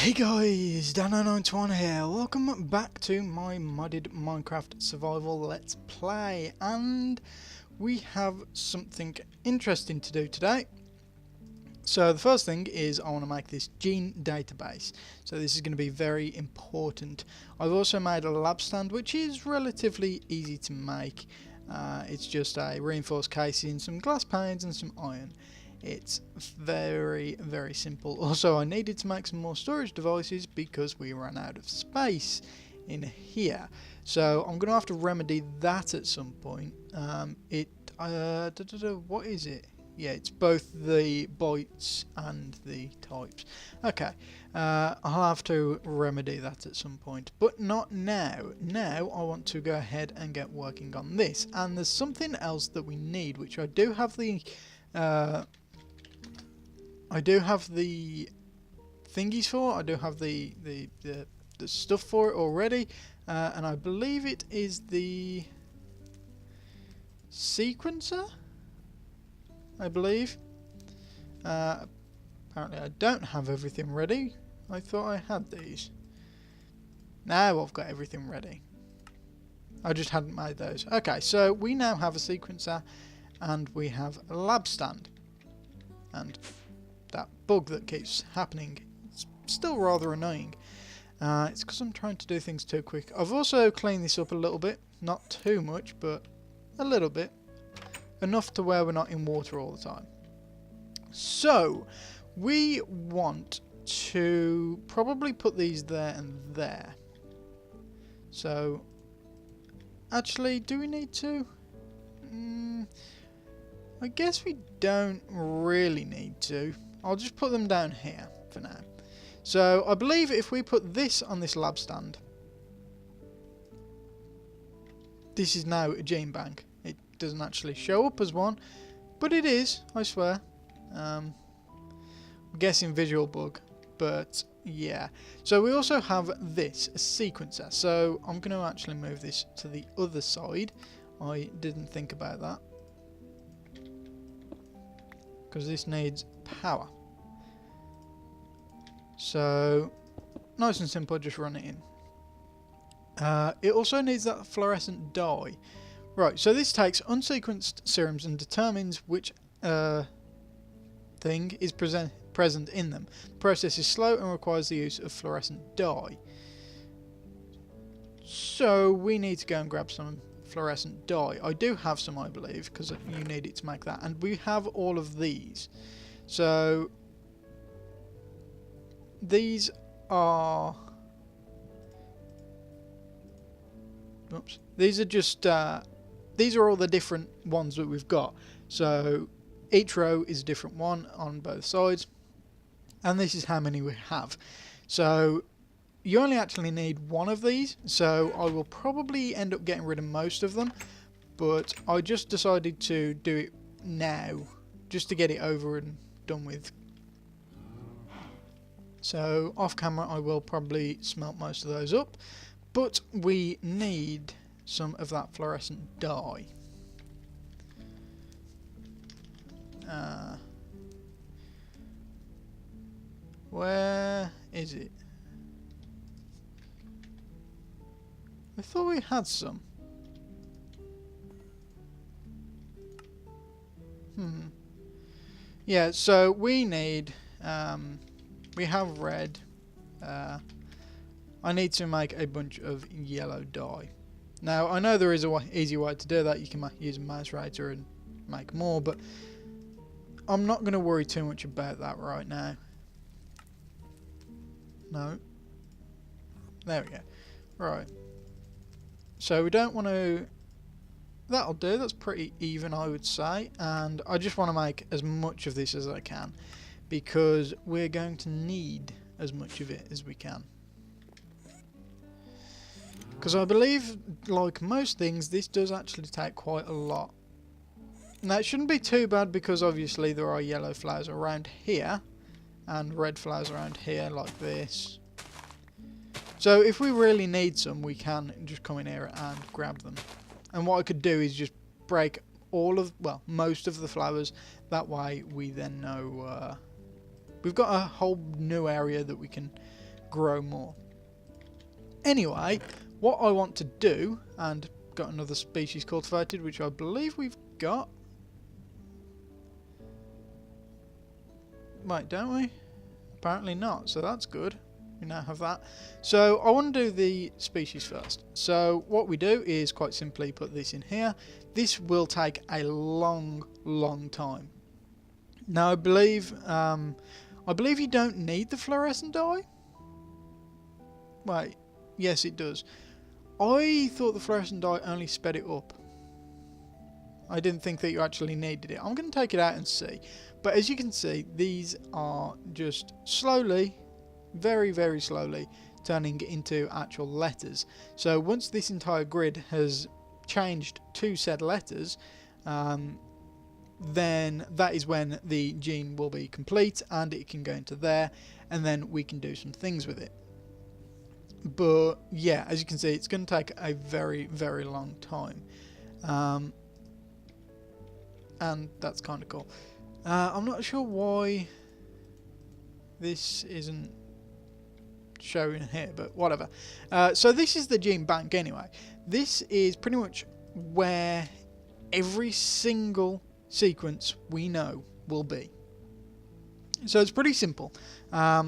Hey guys, Dan991 here. Welcome back to my modded Minecraft survival let's play, and we have something interesting to do today. So the first thing is I want to make this gene database. So this is going to be very important. I've also made a lab stand which is relatively easy to make. It's just a reinforced casing, some glass panes and some iron. It's very simple. Also, I needed to make some more storage devices because we ran out of space in here. So I'm going to have to remedy that at some point. What is it? Yeah, it's both the bytes and the types. Okay, I'll have to remedy that at some point, but not now. Now I want to go ahead and get working on this. And there's something else that we need, which I do have the thingies for. I do have the stuff for it already, and I believe it is the sequencer. I believe. Apparently I don't have everything ready. I thought I had these. Now I've got everything ready. I just hadn't made those. Okay, so we now have a sequencer and we have a lab stand. And that bug that keeps happening is still rather annoying. It's because I'm trying to do things too quick. I've also cleaned this up a little bit. Not too much, but a little bit. Enough to where we're not in water all the time. So, we want to probably put these there and there. So, actually, do we need to? I guess we don't really need to. I'll just put them down here for now. So, I believe if we put this on this lab stand, this is now a gene bank. It doesn't actually show up as one, but it is, I swear. I'm guessing visual bug, but yeah. So we also have this, a sequencer. So I'm going to actually move this to the other side. I didn't think about that, because this needs power. So nice and simple, just run it in. It also needs that fluorescent dye. Right, so this takes unsequenced serums and determines which thing is present in them. The process is slow and requires the use of fluorescent dye. So we need to go and grab some fluorescent dye. I do have some, I believe, because you need it to make that. And we have all of these. So these are... Oops. These are just... these are all the different ones that we've got. So each row is a different one on both sides, and this is how many we have. So you only actually need one of these, so I will probably end up getting rid of most of them, but I just decided to do it now just to get it over and done with. So off camera I will probably smelt most of those up, but we need some of that fluorescent dye. Where is it? I thought we had some. Yeah, so we need, we have red. I need to make a bunch of yellow dye. Now, I know there is an easy way to do that. You can use a mouse writer and make more, but I'm not going to worry too much about that right now. No. There we go. Right. So we don't want to... That'll do. That's pretty even, I would say. And I just want to make as much of this as I can, because we're going to need as much of it as we can. Because I believe, like most things, this does actually take quite a lot. Now, it shouldn't be too bad, because obviously there are yellow flowers around here and red flowers around here, like this. So if we really need some, we can just come in here and grab them. And what I could do is just break all of, well, most of the flowers. That way we then know we've got a whole new area that we can grow more. Anyway, what I want to do, and got another species cultivated, which I believe we've got. Wait, don't we? Apparently not, so that's good. We now have that. So I want to do the species first. So what we do is quite simply put this in here. This will take a long time. Now I believe you don't need the fluorescent dye. Wait, yes it does. I thought the fluorescent dye only sped it up. I didn't think that you actually needed it. I'm going to take it out and see. But as you can see, these are just slowly, very slowly, turning into actual letters. So once this entire grid has changed to said letters, then that is when the gene will be complete and it can go into there, and then we can do some things with it. But yeah, as you can see, it's going to take a very long time. And that's kind of cool. I'm not sure why this isn't showing here, but whatever. So this is the gene bank anyway. This is pretty much where every single sequence we know will be. So it's pretty simple. As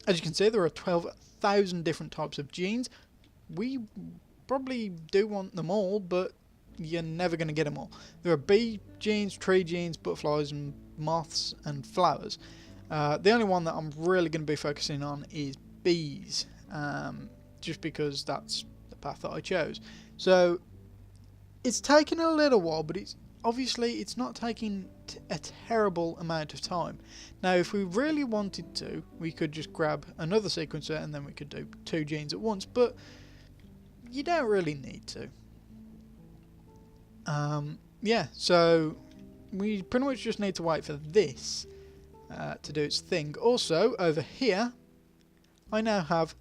you can see, there are 12,000 different types of genes. We probably do want them all, but you're never going to get them all. There are bee genes, tree genes, butterflies and moths and flowers. The only one that I'm really going to be focusing on is bees, just because that's the path that I chose. So it's taken a little while, but it's not taking a terrible amount of time. Now if we really wanted to, we could just grab another sequencer and then we could do 2 genes at once, but you don't really need to. Yeah, so we pretty much just need to wait for this to do its thing. Also, over here, I now have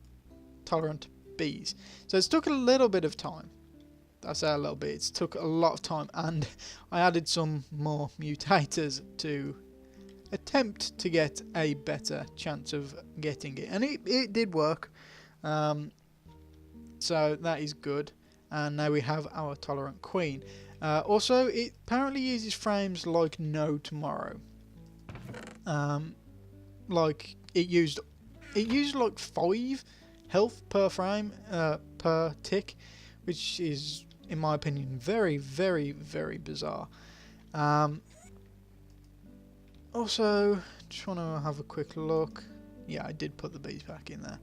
tolerant bees. So it's took a little bit of time. I say a little bit, it's took a lot of time, and I added some more mutators to attempt to get a better chance of getting it. And it did work. So that is good. And now we have our tolerant queen. Also, it apparently uses frames like no tomorrow. Like it used like 5 health per frame per tick, which is, in my opinion, very bizarre. Also, just want to have a quick look. Yeah, I did put the bees back in there.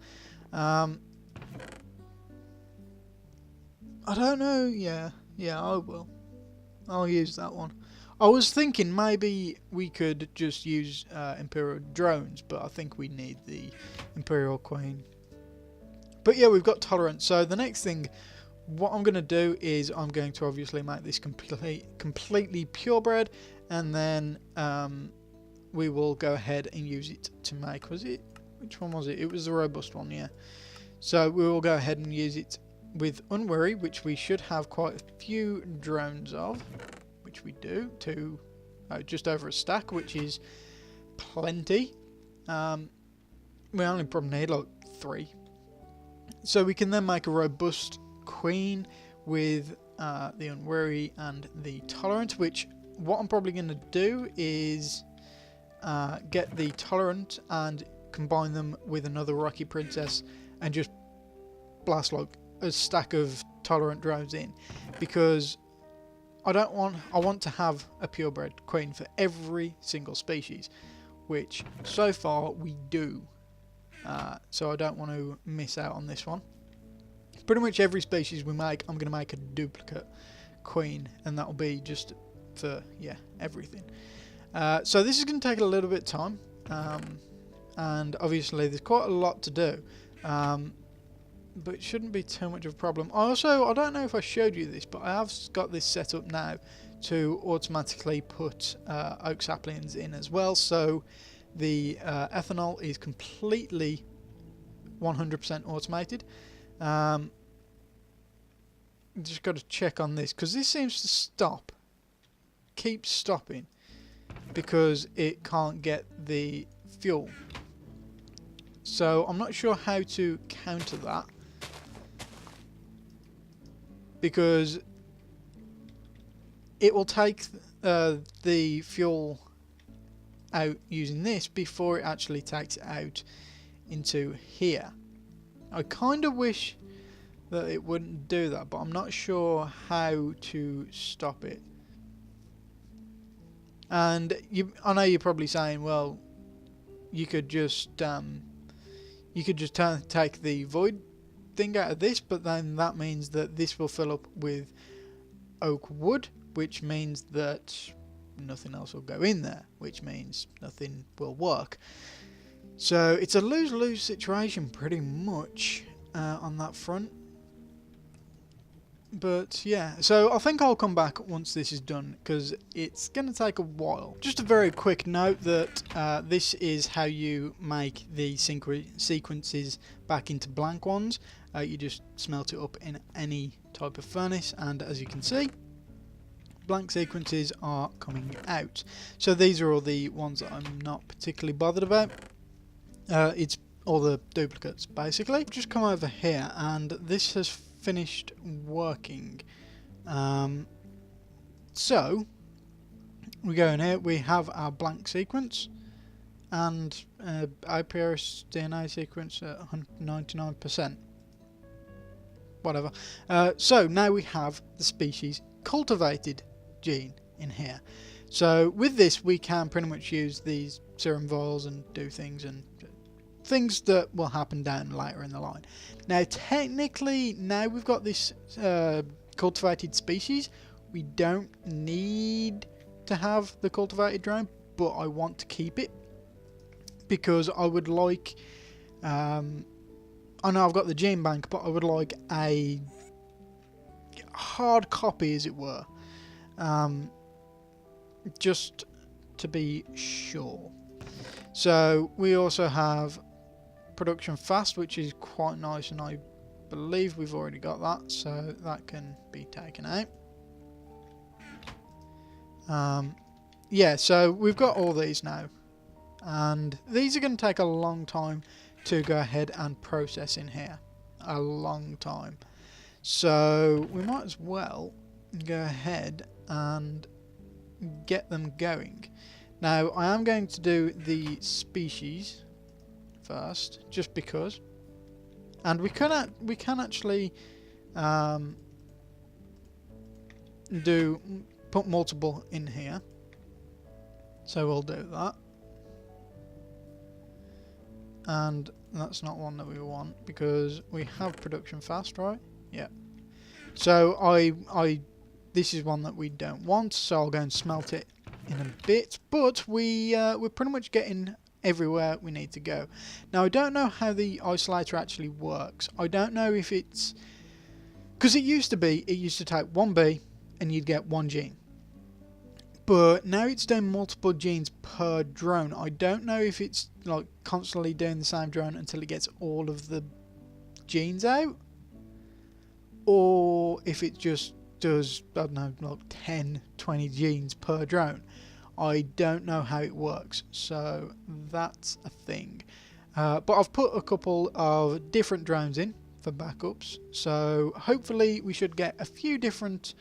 I don't know. Yeah, I will. I'll use that one. I was thinking maybe we could just use Imperial drones, but I think we need the Imperial Queen. But yeah, we've got tolerance. So the next thing, what I'm going to do is I'm going to obviously make this completely purebred, and then we will go ahead and use it to make, which one was it? It was the robust one, yeah. So we will go ahead and use it with Unwary, which we should have quite a few drones of, which we do, just over a stack, which is plenty. We only probably need like 3. So we can then make a robust queen with the Unwary and the tolerant, which what I'm probably going to do is get the tolerant and combine them with another Rocky Princess and just blast like a stack of tolerant drones in, because I want to have a purebred queen for every single species, which so far we do. So I don't want to miss out on this one. Pretty much every species we make, I'm going to make a duplicate queen, and that will be just for, yeah, everything. So this is going to take a little bit of time, and obviously there's quite a lot to do. But it shouldn't be too much of a problem. I don't know if I showed you this, but I have got this set up now to automatically put oak saplings in as well. So the ethanol is completely 100% automated. Just got to check on this, because this seems to keep stopping, because it can't get the fuel. So I'm not sure how to counter that, because it will take the fuel out using this before it actually takes it out into here. I kind of wish that it wouldn't do that, but I'm not sure how to stop it. And I know you're probably saying, well, you could just take the void thing out of this, but then that means that this will fill up with oak wood, which means that nothing else will go in there, which means nothing will work. So it's a lose-lose situation pretty much on that front. But yeah, so I think I'll come back once this is done, because it's going to take a while. Just a very quick note that this is how you make the sequences back into blank ones. You just smelt it up in any type of furnace, and as you can see, blank sequences are coming out. So these are all the ones that I'm not particularly bothered about. It's all the duplicates basically. Just come over here, and this has finished working. So we go in here, we have our blank sequence and IPRS DNA sequence at 99%. Whatever. So now we have the species cultivated gene in here. So with this we can pretty much use these serum vials and do things that will happen down later in the line. Now technically, now we've got this cultivated species, we don't need to have the cultivated drone, but I want to keep it because I would like, I know I've got the gene bank, but I would like a hard copy, as it were, just to be sure. So we also have production fast, which is quite nice, and I believe we've already got that, so that can be taken out. Yeah, so we've got all these now, and these are going to take a long time to go ahead and process in here, a long time. So we might as well go ahead and get them going. Now I am going to do the species first, just because, and we can actually put multiple in here, so we'll do that. And that's not one that we want, because we have production fast, right? Yeah. So this is one that we don't want, so I'll go and smelt it in a bit. But we're pretty much getting everywhere we need to go. Now I don't know how the isolator actually works. I don't know if it's, because it used to take one bee and you'd get one gene, but now it's doing multiple genes per drone. I don't know if it's like constantly doing the same drone until it gets all of the genes out, or if it just does, I don't know, like 10-20 genes per drone. I don't know how it works, so that's a thing. But I've put a couple of different drones in for backups, so hopefully we should get a few different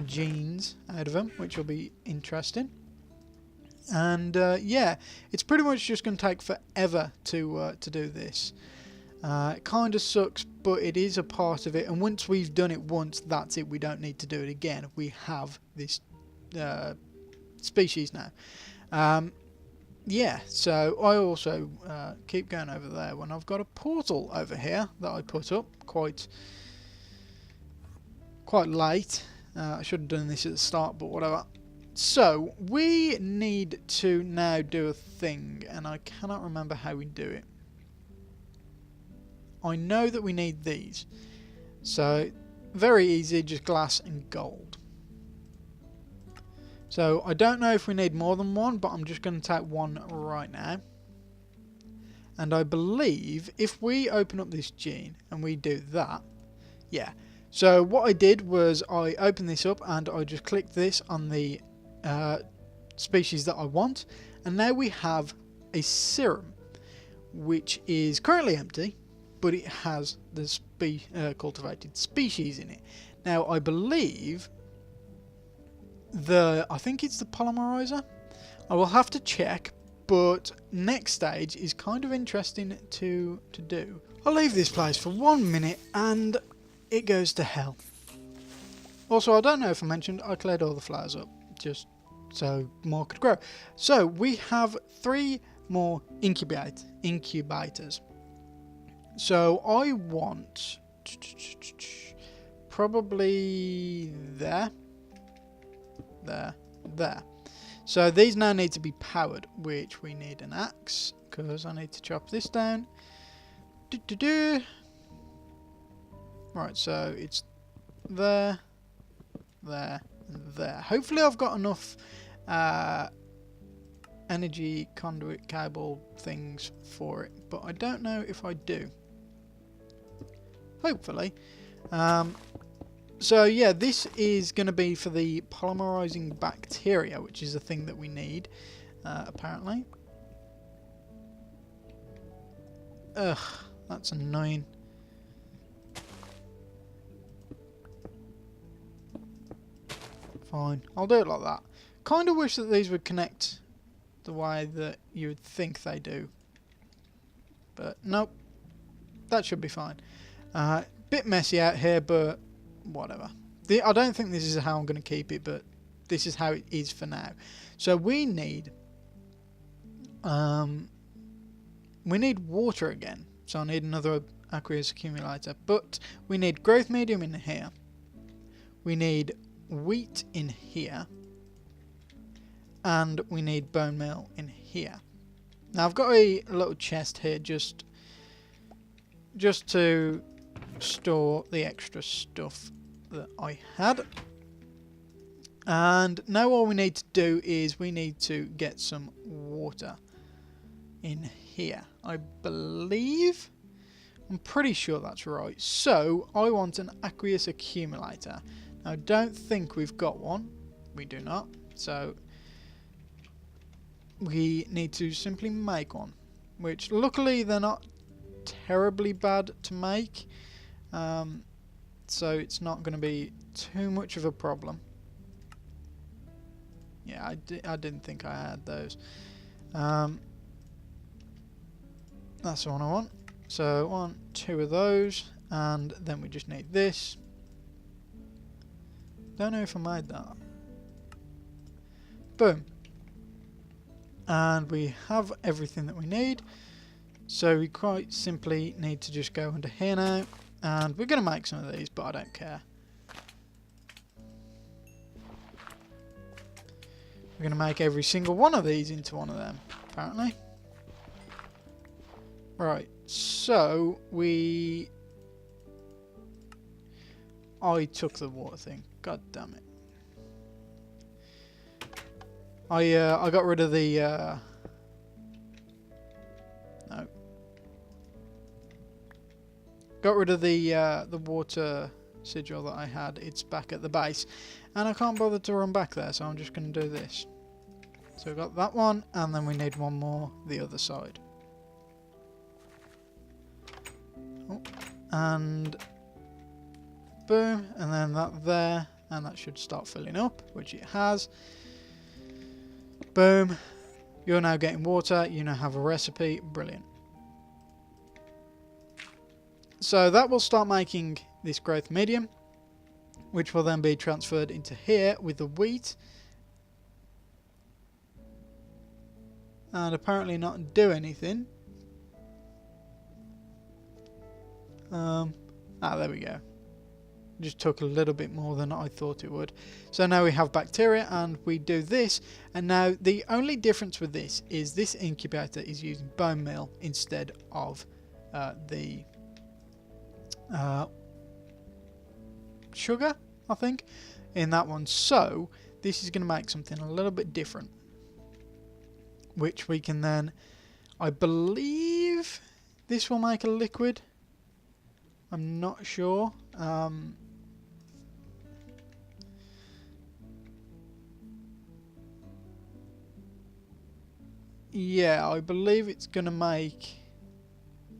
genes out of them, which will be interesting. And yeah, it's pretty much just going to take forever to do this. It kind of sucks, but it is a part of it, and once we've done it once, that's it. We don't need to do it again. We have this species now. Yeah, so I also keep going over there when I've got a portal over here that I put up quite late. I should have done this at the start, but whatever. So we need to now do a thing, and I cannot remember how we do it. I know that we need these, so very easy, just glass and gold. So I don't know if we need more than one, but I'm just going to take one right now. And I believe if we open up this gene and we do that, yeah. So what I did was I opened this up and I just clicked this on the species that I want, and now we have a serum. which is currently empty, but it has the cultivated species in it. Now, I believe I think it's the polymerizer. I will have to check, but next stage is kind of interesting to do. I'll leave this place for 1 minute and it goes to hell. Also, I don't know if I mentioned, I cleared all the flowers up just so more could grow. So we have 3 more incubators. So I want probably there. So these now need to be powered, which we need an axe, because I need to chop this down. Right, so it's there, there, and there. Hopefully I've got enough energy conduit cable things for it, but I don't know if I do. Hopefully. So yeah, this is going to be for the polymerizing bacteria, which is the thing that we need, apparently. Ugh, that's annoying. Fine, I'll do it like that. Kind of wish that these would connect the way that you would think they do. But nope, that should be fine. Bit messy out here, but whatever. I don't think this is how I'm going to keep it, but this is how it is for now. So we need water again. So I need another aqueous accumulator, but we need growth medium in here. We need wheat in here, and we need bone meal in here. Now I've got a little chest here just to store the extra stuff that I had. And now all we need to do is we need to get some water in here. I believe, I'm pretty sure that's right. So I want an aqueous accumulator. Now I don't think we've got one. We do not. So we need to simply make one, which luckily they're not terribly bad to make. So it's not going to be too much of a problem. Yeah, I didn't think I had those. That's the one I want. So I want 2 of those, and then we just need this. Don't know if I made that. Boom. And we have everything that we need. So we quite simply need to just go under here now. And we're going to make some of these, but I don't care. We're going to make every single one of these into one of them, apparently. Right, so I took the water thing. God damn it. I got rid of the no. Got rid of the water sigil that I had. It's back at the base, and I can't bother to run back there, so I'm just going to do this. So we've got that one, and then we need one more the other side. Oh, and boom, and then that there, and that should start filling up, which it has. Boom, you're now getting water, you now have a recipe, brilliant. So that will start making this growth medium, which will then be transferred into here with the wheat. And apparently not do anything. There we go. Just took a little bit more than I thought it would. So now we have bacteria and we do this. And now the only difference with this is this incubator is using bone meal instead of the sugar, I think, in that one. So this is going to make something a little bit different, which we can then, I believe this will make a liquid. I'm not sure. Yeah, I believe it's going to make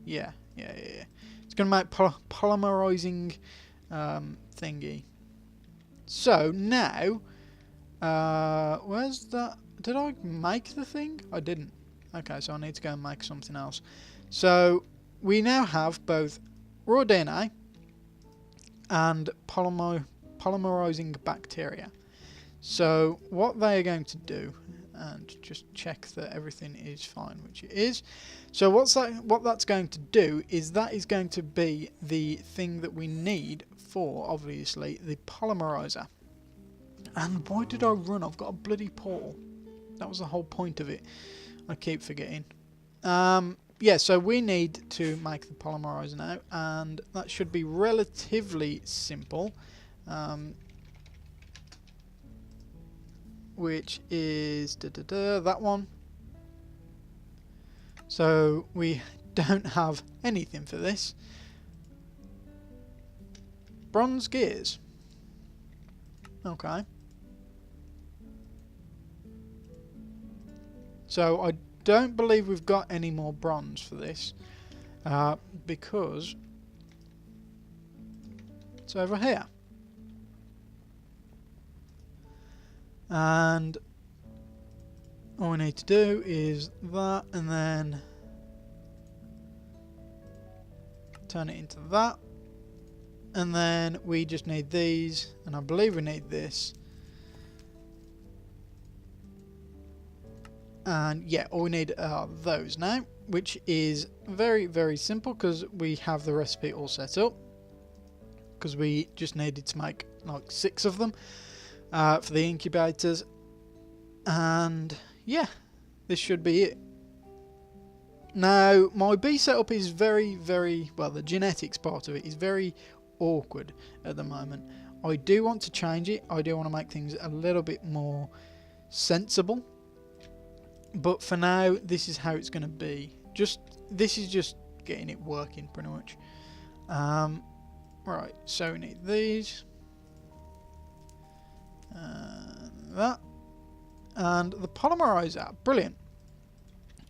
Yeah. It's going to make polymerizing thingy. So now, where's that? Did I make the thing? I didn't. Okay, so I need to go and make something else. So we now have both raw DNA and polymerizing bacteria. So what they are going to do, and just check that everything is fine, which it is. So what that's going to do is that is going to be the thing that we need for, obviously, the polymerizer. And why did I run? I've got a bloody portal. That was the whole point of it. I keep forgetting. Yeah, so we need to make the polymerizer now, and that should be relatively simple. Which is that one. So we don't have anything for this. Bronze gears. Okay. So I don't believe we've got any more bronze for this, because it's over here. And all we need to do is that, and then turn it into that, and then we just need these, and I believe we need this. And yeah, all we need are those now, which is very, very simple because we have the recipe all set up, because we just needed to make like 6 of them for the incubators. And yeah, this should be it. Now my bee setup is very, very well, the genetics part of it is very awkward at the moment. I do want to change it. I do want to make things a little bit more sensible. But for now, this is how it's going to be. This is just getting it working, pretty much. Right, so we need these. That. And the polymerizer. Brilliant.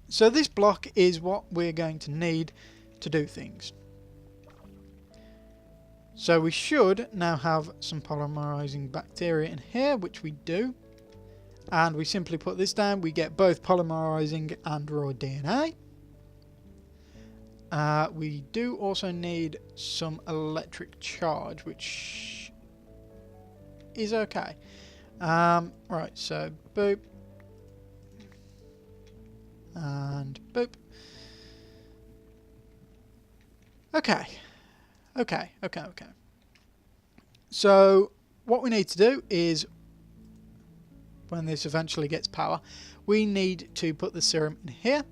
So this block is what we're going to need to do things. So we should now have some polymerizing bacteria in here, which we do. And we simply put this down, we get both polymerizing and raw DNA. We do also need some electric charge, which is okay. Right, so boop. And boop. Okay. So what we need to do is, when this eventually gets power, we need to put the serum in here,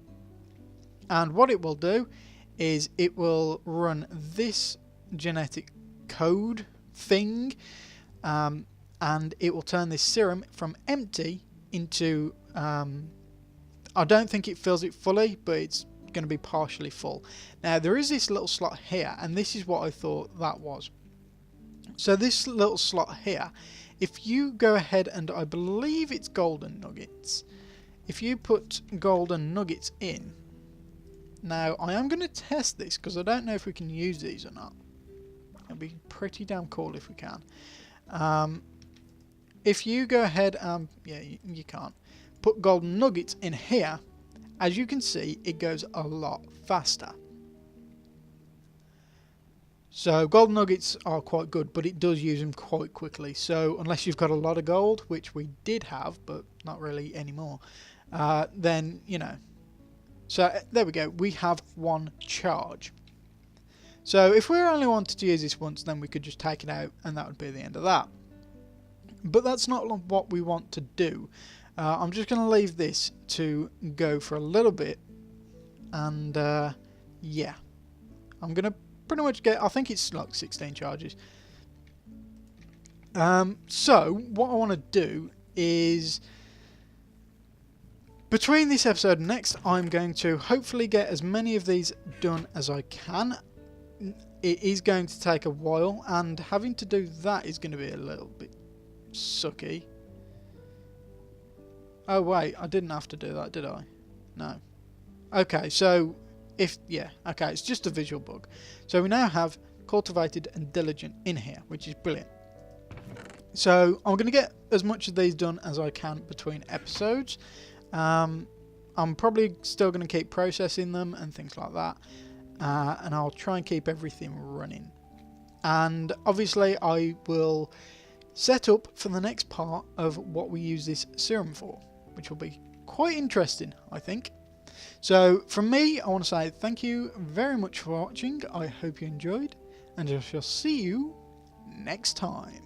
and what it will do is it will run this genetic code thing, and it will turn this serum from empty into, I don't think it fills it fully, but it's going to be partially full. Now there is this little slot here, and this is what I thought that was. So this little slot here, if you go ahead and I believe it's golden nuggets, if you put golden nuggets in, now I am going to test this because I don't know if we can use these or not. It'll be pretty damn cool if we can. If you go ahead, yeah, you can't. Put golden nuggets in here, as you can see, it goes a lot faster. So golden nuggets are quite good, but it does use them quite quickly. So unless you've got a lot of gold, which we did have, but not really anymore, then, you know. So there we go. We have 1 charge. So if we only wanted to use this once, then we could just take it out, and that would be the end of that. But that's not what we want to do. I'm just going to leave this to go for a little bit, and yeah, I'm going to pretty much get, I think it's like 16 charges. So what I want to do is, between this episode and next, I'm going to hopefully get as many of these done as I can. It is going to take a while, and having to do that is going to be a little bit sucky. Oh wait, I didn't have to do that, did I? No. Okay, so Yeah, okay, it's just a visual bug. So we now have cultivated and diligent in here, which is brilliant. So I'm going to get as much of these done as I can between episodes. I'm probably still going to keep processing them and things like that. And I'll try and keep everything running. And obviously I will set up for the next part of what we use this serum for, which will be quite interesting, I think. So from me, I want to say thank you very much for watching. I hope you enjoyed, and I shall see you next time.